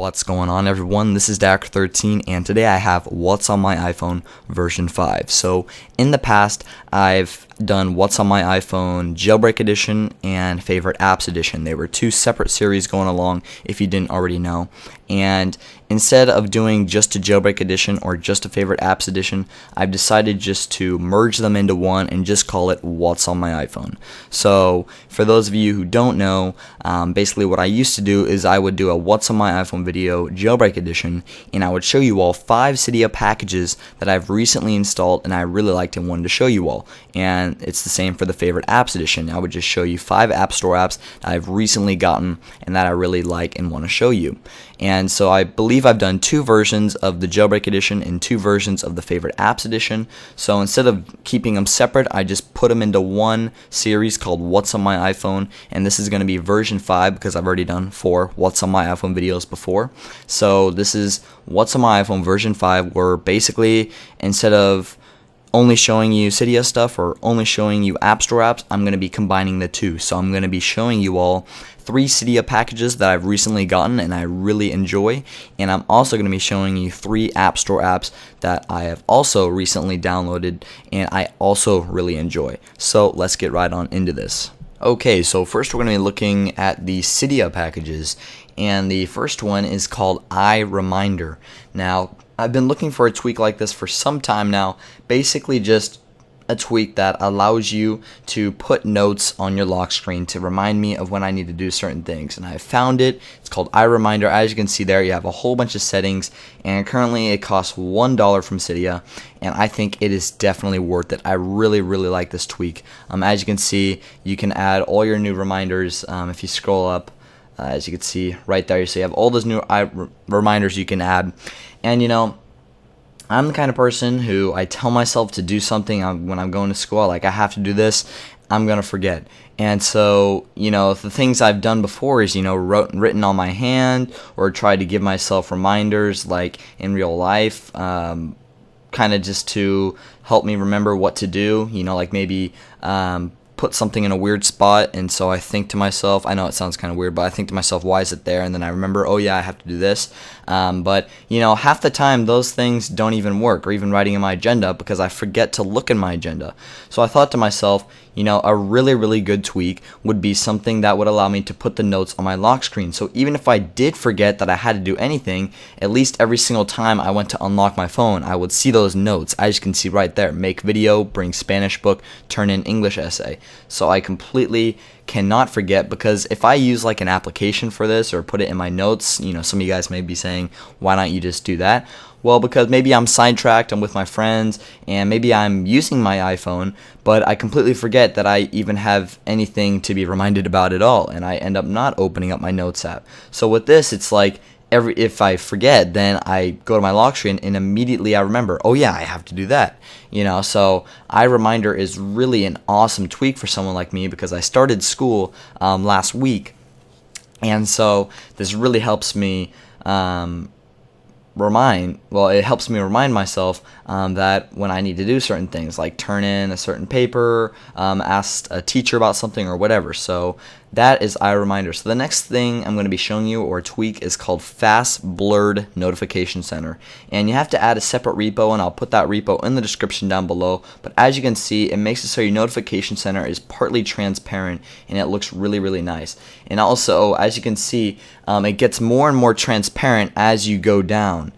What's going on, everyone? This is Dak13, and today I have What's on My iPhone version 5. So in the past, I've done What's on My iPhone Jailbreak Edition and Favorite Apps Edition. They were two separate series going along, if you didn't already know. And instead of doing just a Jailbreak Edition or just a Favorite Apps Edition, I've decided just to merge them into one and just call it What's on My iPhone. So for those of you who don't know, basically what I used to do is I would do a What's on My iPhone video Jailbreak Edition, and I would show you all 5 Cydia packages that I've recently installed and I really liked and wanted to show you all. And it's the same for the Favorite Apps Edition. I would just show you 5 App Store apps that I've recently gotten and that I really like and want to show you. And so I believe I've done 2 versions of the Jailbreak Edition and 2 versions of the Favorite Apps Edition. So instead of keeping them separate, I just put them into one series called What's on My iPhone, and this is going to be version 5 because I've already done 4 What's on My iPhone videos before. So this is What's on My iPhone version 5, where basically instead of only showing you Cydia stuff or only showing you App Store apps, I'm going to be combining the two. So I'm going to be showing you all 3 Cydia packages that I've recently gotten and I really enjoy, and I'm also going to be showing you 3 App Store apps that I have also recently downloaded and I also really enjoy. So let's get right on into this. Okay, so first we're going to be looking at the Cydia packages, and the first one is called iReminder. Now, I've been looking for a tweak like this for some time now, basically just a tweak that allows you to put notes on your lock screen to remind me of when I need to do certain things. And I found it. It's called iReminder. As you can see there, you have a whole bunch of settings, and currently it costs $1 from Cydia, and I think it is definitely worth it. I really like this tweak. As you can see, you can add all your new reminders. If you scroll up, as you can see right there, so you have all those new reminders you can add. And you know, I'm the kind of person who I tell myself to do something when I'm going to school, like I have to do this, I'm going to forget. And so, you know, the things I've done before is, you know, written on my hand or tried to give myself reminders like in real life, kind of just to help me remember what to do, you know, like maybe put something in a weird spot, and so I think to myself, I know it sounds kind of weird, but I think to myself, why is it there? And then I remember, oh yeah, I have to do this. But you know, half the time those things don't even work, or even writing in my agenda, because I forget to look in my agenda. So I thought to myself, you know, a really good tweak would be something that would allow me to put the notes on my lock screen. So even if I did forget that I had to do anything, at least every single time I went to unlock my phone, I would see those notes. As you can see right there, make video, bring Spanish book, turn in English essay. So I completely cannot forget, because if I use like an application for this or put it in my notes, you know, some of you guys may be saying, why don't you just do that? Well, because maybe I'm sidetracked, I'm with my friends, and maybe I'm using my iPhone, but I completely forget that I even have anything to be reminded about at all, and I end up not opening up my Notes app. So with this, it's like, if I forget, then I go to my lock screen and immediately I remember, oh yeah, I have to do that. You know, so iReminder is really an awesome tweak for someone like me, because I started school last week, and so this really helps me it helps me remind myself that when I need to do certain things, like turn in a certain paper, ask a teacher about something or whatever. So that is iReminder. So the next thing I'm going to be showing you, or tweak, is called Fast Blurred Notification Center. And you have to add a separate repo, and I'll put that repo in the description down below. But as you can see, it makes it so your notification center is partly transparent, and it looks really nice. And also, as you can see, it gets more and more transparent as you go down.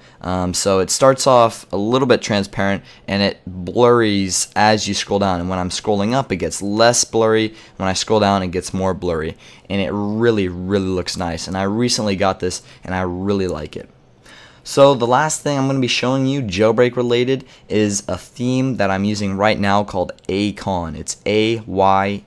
So it starts off a little bit transparent, and it blurs as you scroll down. And when I'm scrolling up, it gets less blurry. When I scroll down, it gets more blurry. And it really looks nice. And I recently got this, and I really like it. So the last thing I'm going to be showing you, jailbreak related, is a theme that I'm using right now called Ayecon. It's A-Y-E-C-O-N,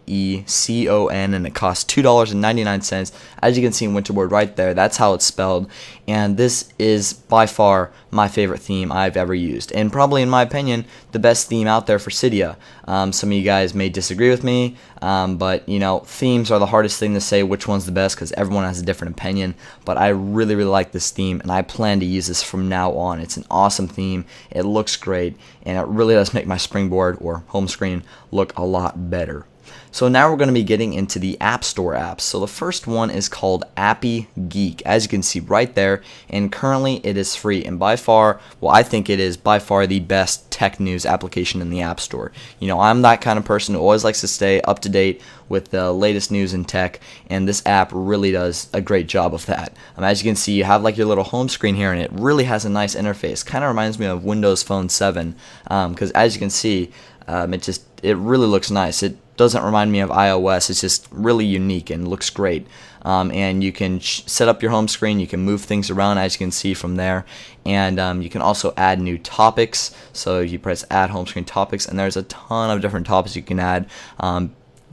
and it costs $2.99. As you can see in Winterboard right there, that's how it's spelled. And this is by far my favorite theme I've ever used, and probably, in my opinion, the best theme out there for Cydia. Some of you guys may disagree with me, but you know, themes are the hardest thing to say which one's the best, because everyone has a different opinion. But I really like this theme, and I plan to use this from now on. It's an awesome theme. It looks great, and it really does make my springboard or home screen look a lot better. So now we're going to be getting into the App Store apps. So the first one is called Appy Geek, as you can see right there, and currently it is free, and by far, well, I think it is by far the best tech news application in the App Store. You know, I'm that kind of person who always likes to stay up to date with the latest news in tech, and this app really does a great job of that. As you can see, you have like your little home screen here, and it really has a nice interface. Kind of reminds me of Windows Phone 7, because as you can see, it really looks nice. It doesn't remind me of iOS. It's just really unique and looks great. And you can set up your home screen. You can move things around, as you can see from there. And you can also add new topics. So you press add home screen topics, and there's a ton of different topics you can add.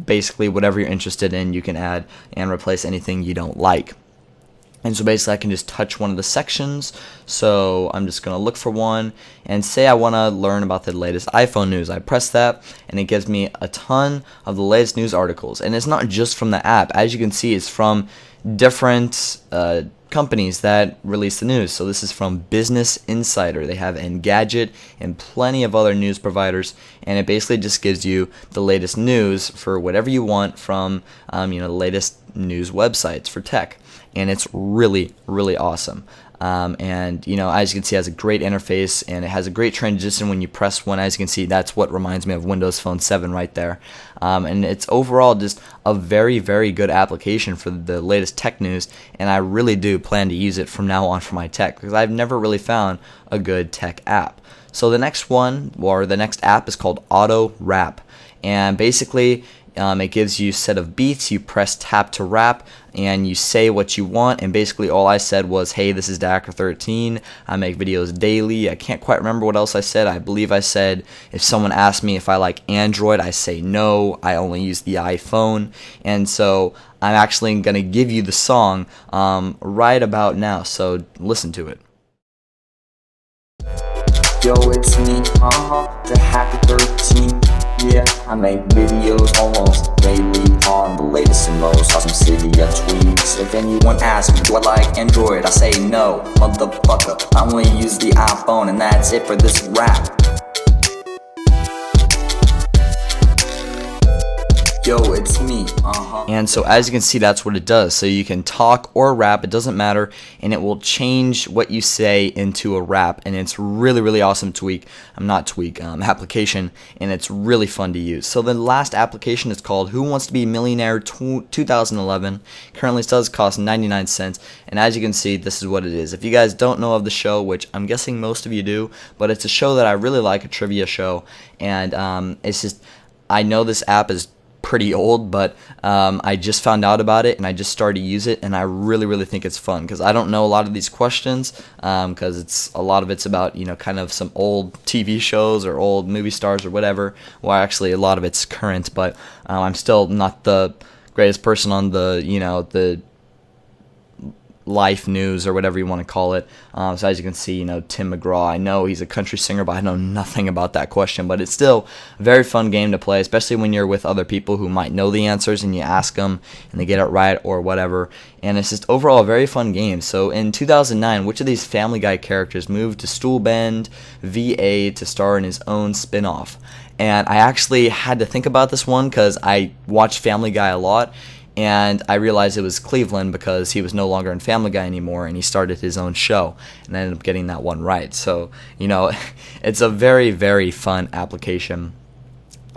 Basically, whatever you're interested in, you can add and replace anything you don't like. And so basically I can just touch one of the sections. So I'm just going to look for one and say I want to learn about the latest iPhone news. I press that and it gives me a ton of the latest news articles. And it's not just from the app. As you can see, it's from different companies that release the news. So this is from Business Insider. They have Engadget and plenty of other news providers. And it basically just gives you the latest news for whatever you want from the latest news websites for tech. And it's really, really awesome. And as you can see, it has a great interface, and it has a great transition when you press one. As you can see, that's what reminds me of Windows Phone 7 right there. And it's overall just a very, very good application for the latest tech news, and I really do plan to use it from now on for my tech, because I've never really found a good tech app. So the next one, or the next app, is called Auto Rap, and basically it gives you a set of beats. You press tap to rap, and you say what you want. And basically all I said was, hey, this is Dacker13. I make videos daily. I can't quite remember what else I said. I believe I said if someone asks me if I like Android, I say no. I only use the iPhone. And so I'm actually going to give you the song right about now. So listen to it. Yo, it's me, the Hacker13. Yeah, I make videos almost daily on the latest and most awesome city of tweaks. If anyone asks me, do I like Android? I say no, motherfucker. I only use the iPhone, and that's it for this rap. Yo, it's me, And so as you can see, that's what it does. So you can talk or rap, it doesn't matter, and it will change what you say into a rap, and it's really, really awesome application, and it's really fun to use. So the last application is called Who Wants to Be a Millionaire 2011. Currently it does cost 99 cents, and as you can see, this is what it is. If you guys don't know of the show, which I'm guessing most of you do, but it's a show that I really like, a trivia show, and it's just, I know this app is pretty old, but I just found out about it and I just started to use it, and I really, really think it's fun, because I don't know a lot of these questions, because a lot of it's about kind of some old TV shows or old movie stars or whatever. Well, actually a lot of it's current, but I'm still not the greatest person on the the life news or whatever you want to call it. So as you can see, Tim McGraw, I know he's a country singer, but I know nothing about that question. But it's still a very fun game to play, especially when you're with other people who might know the answers and you ask them and they get it right or whatever. And it's just overall a very fun game. So in 2009, which of these Family Guy characters moved to Stool Bend, VA to star in his own spin-off? And I actually had to think about this one because I watched Family Guy a lot, and I realized it was Cleveland because he was no longer in Family Guy anymore, and he started his own show, and I ended up getting that one right. So, it's a very, very fun application,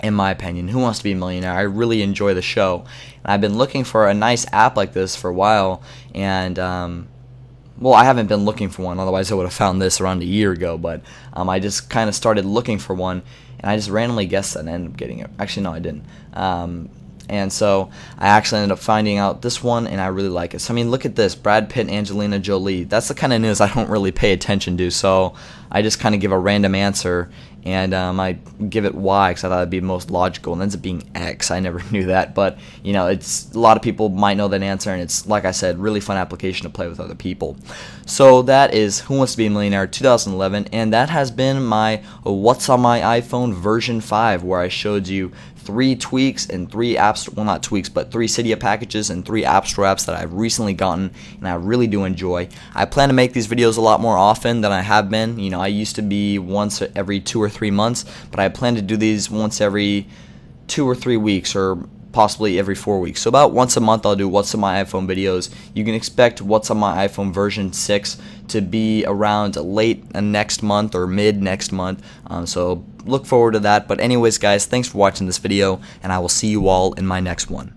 in my opinion. Who Wants to Be a Millionaire? I really enjoy the show, and I've been looking for a nice app like this for a while, and well, I haven't been looking for one, otherwise I would have found this around a year ago, but I just kind of started looking for one, and I just randomly guessed that and ended up getting it. Actually, no, I didn't. And so I actually ended up finding out this one, and I really like it. So, look at this. Brad Pitt and Angelina Jolie. That's the kind of news I don't really pay attention to, so I just kind of give a random answer, and I give it Y because I thought it would be most logical, and it ends up being X. I never knew that, but, it's a lot of people might know that answer, and it's, like I said, really fun application to play with other people. So that is Who Wants to Be a Millionaire 2011, and that has been my What's on My iPhone version 5, where I showed you 3 tweaks and 3 apps, well, not tweaks, but 3 Cydia packages and 3 App Store apps that I've recently gotten, and I really do enjoy. I plan to make these videos a lot more often than I have been. I used to be once every 2 or 3 months, but I plan to do these once every 2 or 3 weeks, or possibly every 4 weeks. So about once a month I'll do what's on my iPhone videos. You can expect what's on my iPhone version 6 to be around late next month or mid next month. So look forward to that. But anyways guys, thanks for watching this video, and I will see you all in my next one.